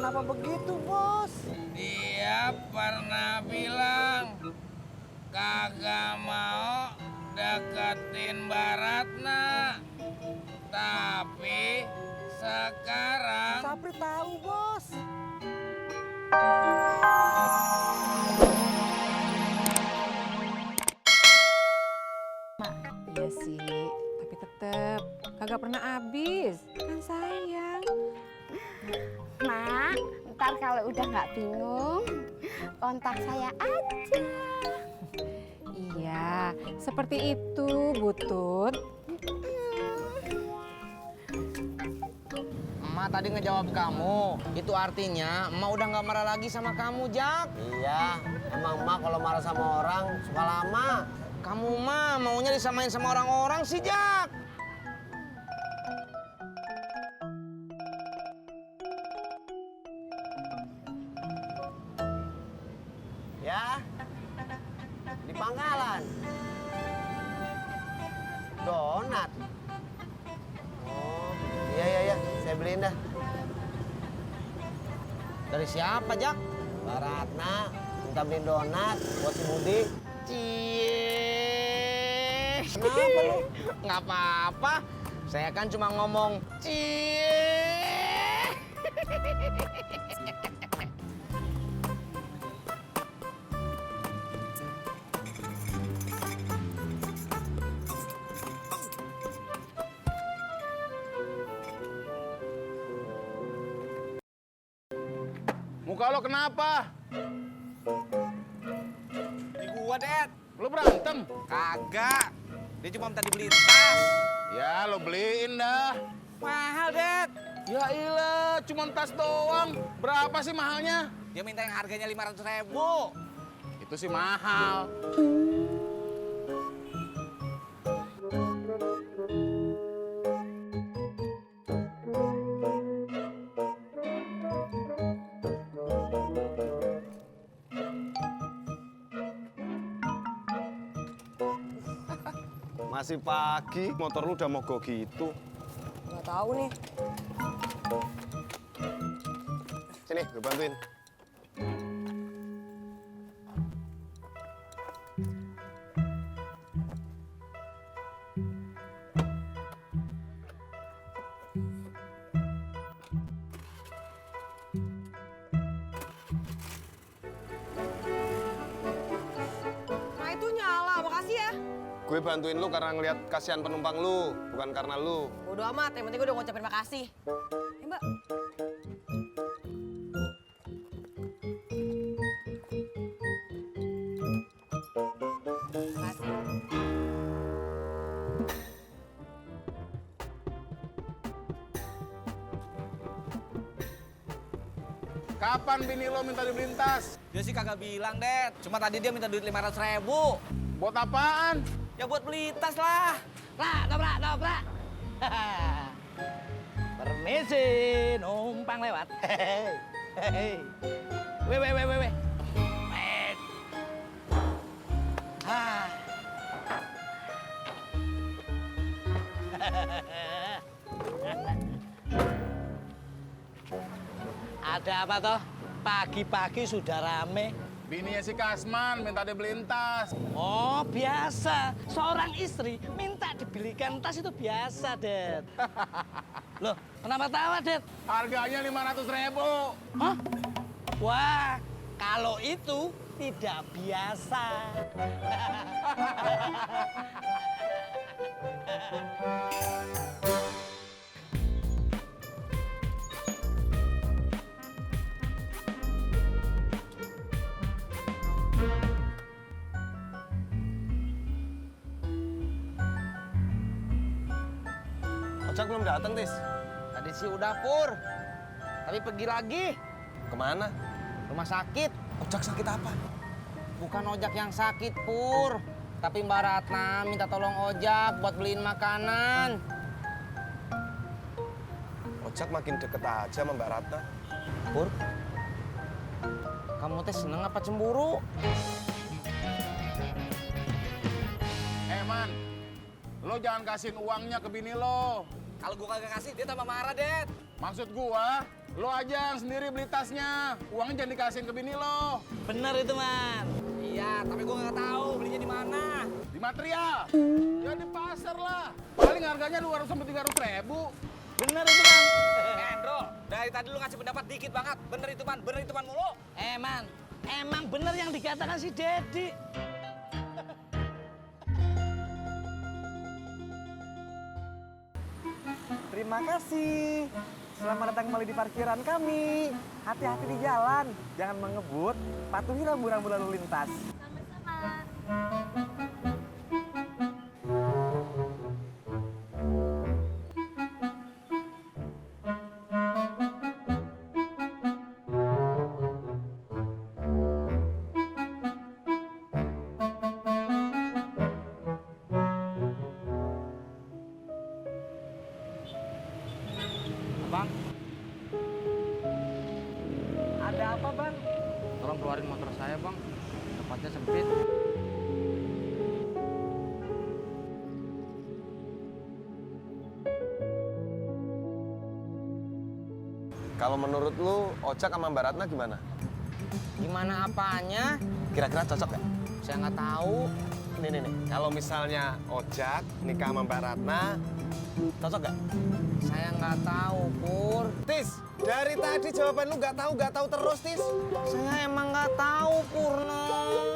kenapa begitu, Bos? Dia pernah bilang kagak mau deketin Baratna. Tapi sekarang Sapri tahu, Bos. Iya sih, tapi tetep kagak pernah habis. Kan sayang. Mak, ntar kalau udah nggak bingung, kontak saya aja. Iya, seperti itu, Butut. Emak tadi ngejawab kamu, itu artinya emak udah nggak marah lagi sama kamu, Jak. Iya, emang emak kalau marah sama orang suka lama. Kamu mah maunya disamain sama orang-orang sih, Jak. Ya, di Pangkalan. Donat. Oh, iya, saya beliin dah. Dari siapa, Jak? Baratna minta beliin donat buat si Budi. Cie. Kenapa lu? Nggak apa-apa. Saya kan cuma ngomong cie. Muka lo kenapa? di gua, Det. Lo berantem? Kagak. Dia cuma minta dibeliin tas. Ya lo beliin dah. Mahal, Det. Ya ilah, cuma tas doang. Berapa sih mahalnya? Dia minta yang harganya 500.000. Itu sih mahal. Masih pagi, motor lu udah mogok gitu. Nggak tahu nih. Sini, gue bantuin. Nah itu nyala, makasih ya. Gue bantuin lu karena ngeliat kasihan penumpang lu, bukan karena lu. Bodo amat, yang penting gue udah ngucapin makasih. Mbak. Kapan bini lo minta dibeliin tas? Dia sih kagak bilang, Det. Cuma tadi dia minta duit 500.000. Buat apaan? Ya buat beli tas lah. Dobrak. Permisi, numpang lewat. Hei. Weh. Ah. Ada apa toh? Pagi-pagi sudah rame. Bininya si Kasman minta dibeliin tas. Oh, biasa. Seorang istri minta dibelikan tas itu biasa, Det. Loh, kenapa tawa, Det? Harganya 500.000. Hah? Wah, kalau itu tidak biasa. Ojak belum datang, Tis. Tadi sih udah, Pur. Tapi pergi lagi. Kemana? Rumah sakit. Ojak sakit apa? Bukan Ojak yang sakit, Pur. Tapi Mbak Ratna minta tolong Ojak buat beliin makanan. Ojak makin deket aja sama Mbak Ratna. Pur, kamu teh seneng apa cemburu? Man, lo jangan kasihin uangnya ke bini lo. Kalau gua kagak kasih, dia tambah marah, Det. Maksud gua, lo aja yang sendiri beli tasnya. Uangnya jangan dikasihin ke bini lo. Bener itu, Man. Iya, tapi gue nggak tahu belinya di mana. Di material. Ya di pasar lah. Paling harganya 200 sampai 300 ribu. Bener itu, Man. Bro, dari tadi lu ngasih pendapat dikit banget. Bener itu Man mulu. Man, emang bener yang dikatakan si Dedi. Terima kasih. Selamat datang kembali di parkiran kami. Hati-hati di jalan, jangan mengebut, patuhi rambu-rambu lalu lintas. Bang, Ada apa, Bang? tolong keluarin motor saya, Bang. Tempatnya sempit. Kalau menurut lu, Ojak sama Mbak Ratna gimana? Gimana apanya? Kira-kira cocok gak? Saya nggak tahu. Nih. Kalau misalnya Ojak nikah sama Mbak Ratna, cocok gak? Saya nggak tahu, Pur. Tis, dari tadi jawaban lu nggak tahu terus, Tis. Saya emang nggak tahu, Purno.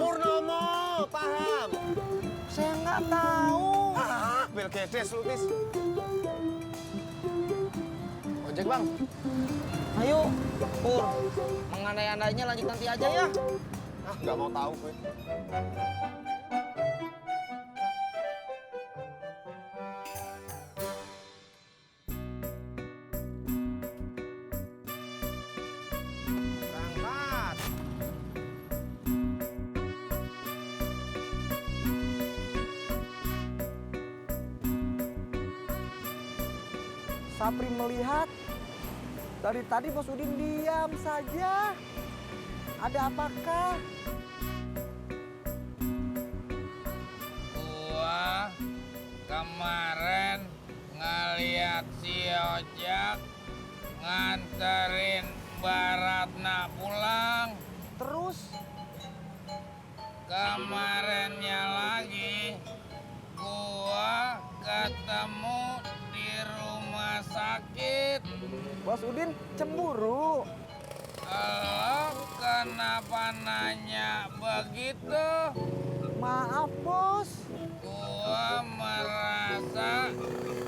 Purnomo, paham? Saya nggak tahu. Bel gedes lu, Tis. Ojek, Bang. Ayo, Pur. Mengandai-andainya lanjut nanti aja ya. Nggak mau tahu gue. Berangkat. Sapri melihat dari tadi Bos Udin diam saja. Ada apakah? Gua kemarin ngeliat si Ojak nganterin Mbak Ratna pulang. Terus Kemarinnya lagi gua ketemu di rumah sakit. Bos Udin cemburu. Lo kenapa nanya begitu? Maaf, Bos. Gua merasa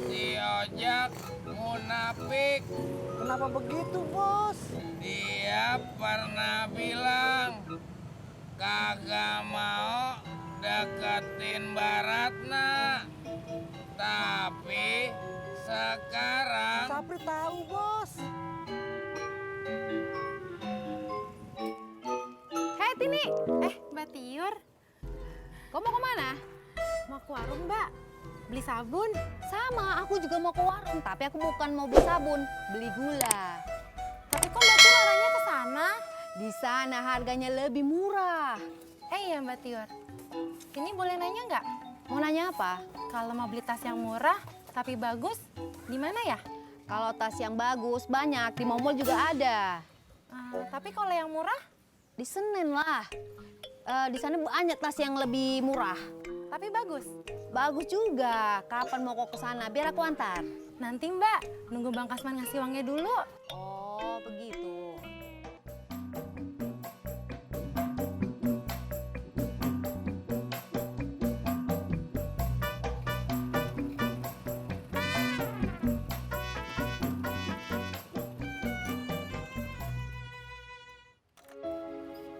si Ojak munafik. Kenapa begitu, Bos? Dia pernah bilang kagak mau deketin Mbak Ratna. Tapi sekarang Sapri tahu, Bos. Hei Tini, Mbak Tiur, Kau mau kemana? mau ke warung Mbak, beli sabun. Sama, aku juga mau ke warung, tapi aku bukan mau beli sabun, beli gula. Tapi kok Mbak Tiur arahnya ke sana? Di sana harganya lebih murah. Iya Mbak Tiur, ini boleh nanya nggak? Mau nanya apa? Kalau mau beli tas yang murah tapi bagus, di mana ya? Kalau tas yang bagus banyak, di mall juga ada. Tapi kalau yang murah, Di Senen lah. Di sana banyak tas yang lebih murah. tapi bagus. Bagus juga. Kapan mau kau ke sana? Biar aku antar. Nanti Mbak, nunggu Bang Kasman ngasih uangnya dulu. Oh, begitu.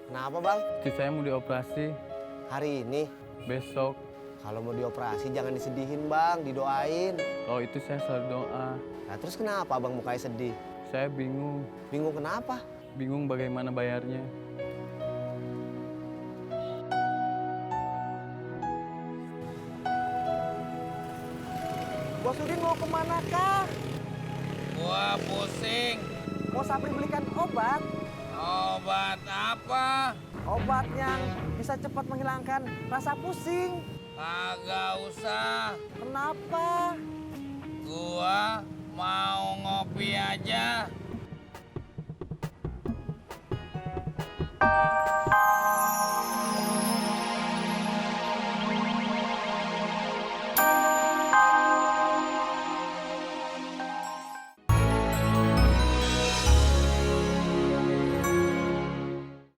Kenapa, Bang? Istri saya mau dioperasi Hari ini besok. kalau mau dioperasi jangan disedihin, Bang, didoain. Kalau itu saya selalu doa. Nah, terus kenapa Bang mukanya sedih? Saya bingung. Bingung kenapa? Bingung bagaimana bayarnya. Bos Udin mau kemana kah? gua pusing. Mau Sapri belikan obat? Obat apa? Obat yang bisa cepat menghilangkan rasa pusing. Kagak usah. Kenapa? Gua Mau ngopi aja?